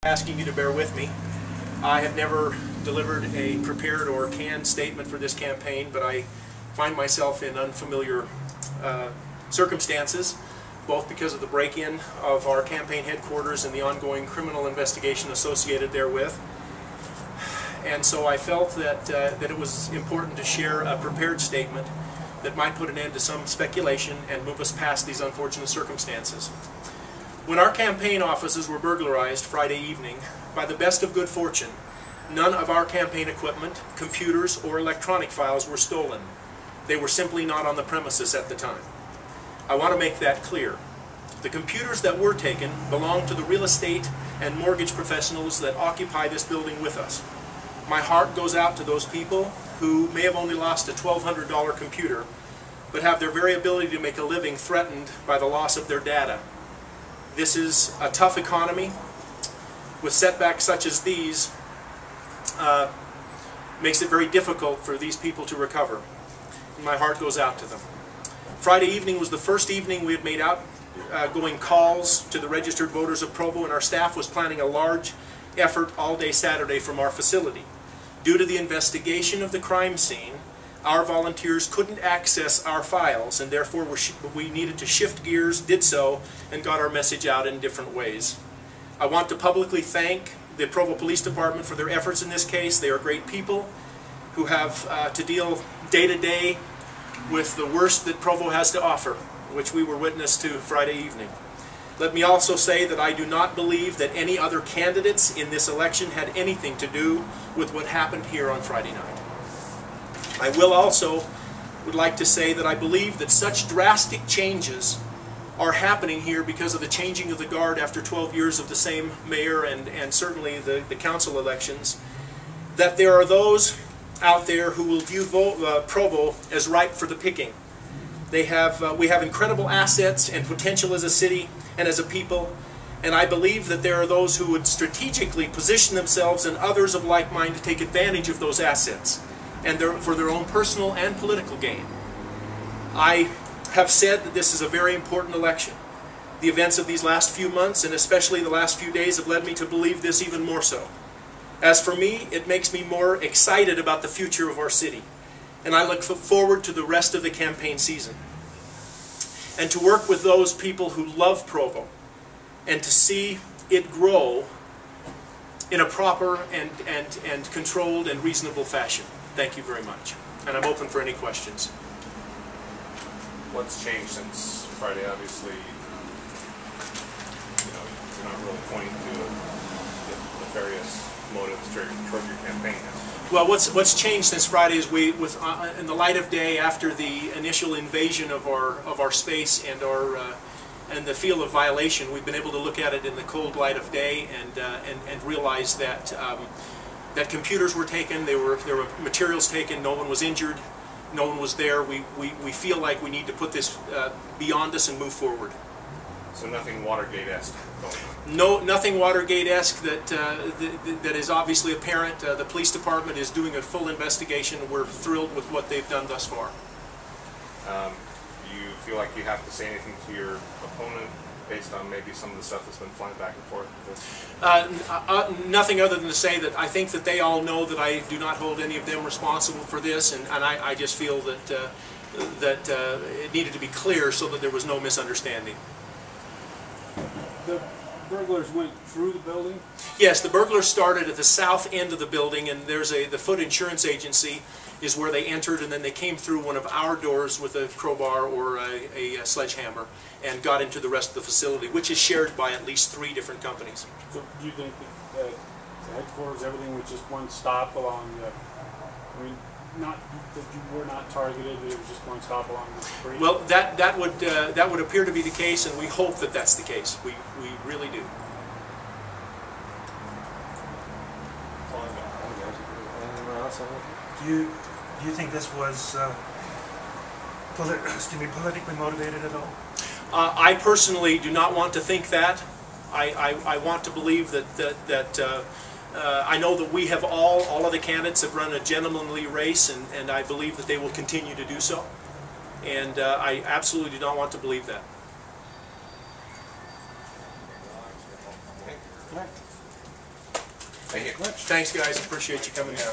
Asking you to bear with me. I have never delivered a prepared or canned statement for this campaign, but I find myself in unfamiliar circumstances, both because of the break-in of our campaign headquarters and the ongoing criminal investigation associated therewith. And so I felt that it was important to share a prepared statement that might put an end to some speculation and move us past these unfortunate circumstances. When our campaign offices were burglarized Friday evening, by the best of good fortune, none of our campaign equipment, computers, or electronic files were stolen. They were simply not on the premises at the time. I want to make that clear. The computers that were taken belong to the real estate and mortgage professionals that occupy this building with us. My heart goes out to those people who may have only lost a $1,200 computer, but have their very ability to make a living threatened by the loss of their data. This is a tough economy. With setbacks such as these, makes it very difficult for these people to recover. And my heart goes out to them. Friday evening was the first evening we had made outgoing calls to the registered voters of Provo, and our staff was planning a large effort all day Saturday from our facility. Due to the investigation of the crime scene, our volunteers couldn't access our files, and therefore we needed to shift gears, did so, and got our message out in different ways. I want to publicly thank the Provo Police Department for their efforts in this case. They are great people who have to deal day to day with the worst that Provo has to offer, which we were witness to Friday evening. Let me also say that I do not believe that any other candidates in this election had anything to do with what happened here on Friday night. I would like to say that I believe that such drastic changes are happening here because of the changing of the guard after 12 years of the same mayor and certainly the council elections, that there are those out there who will view Provo as ripe for the picking. We have incredible assets and potential as a city and as a people, and I believe that there are those who would strategically position themselves and others of like mind to take advantage of those assets and for their own personal and political gain. I have said that this is a very important election. The events of these last few months, and especially the last few days, have led me to believe this even more so. As for me, it makes me more excited about the future of our city, and I look forward to the rest of the campaign season, and to work with those people who love Provo, and to see it grow in a proper and controlled and reasonable fashion. Thank you very much, and I'm open for any questions. What's changed since Friday? Obviously, you're not really pointing to nefarious motives toward your campaign now. Well, what's changed since Friday is in the light of day, after the initial invasion of our space and the feel of violation, we've been able to look at it in the cold light of day and realize that that computers were taken, there were materials taken, no one was injured, no one was there. We feel like we need to put this beyond us and move forward. So nothing Watergate-esque going on? No, nothing Watergate-esque that is obviously apparent. The police department is doing a full investigation, and we're thrilled with what they've done thus far. Do you feel like you have to say anything to your opponent based on maybe some of the stuff that's been flying back and forth with this? Nothing other than to say that I think that they all know that I do not hold any of them responsible for this, and I just feel that it needed to be clear so that there was no misunderstanding. The burglars went through the building? Yes, the burglars started at the south end of the building, and there's the Foot Insurance Agency is where they entered, and then they came through one of our doors with a crowbar or a sledgehammer and got into the rest of the facility, which is shared by at least 3 different companies. So do you think that the headquarters, everything was just one stop along the, I mean, not that you were not targeted, it was just one stop along the street? Well, that would appear to be the case, and we hope that that's the case. We really do. Do you think this was politically motivated at all? I personally do not want to think that. I want to believe that I know that we have all of the candidates have run a gentlemanly race, and I believe that they will continue to do so. And I absolutely do not want to believe that. Right. Thank you. Thanks, guys. Appreciate you coming down.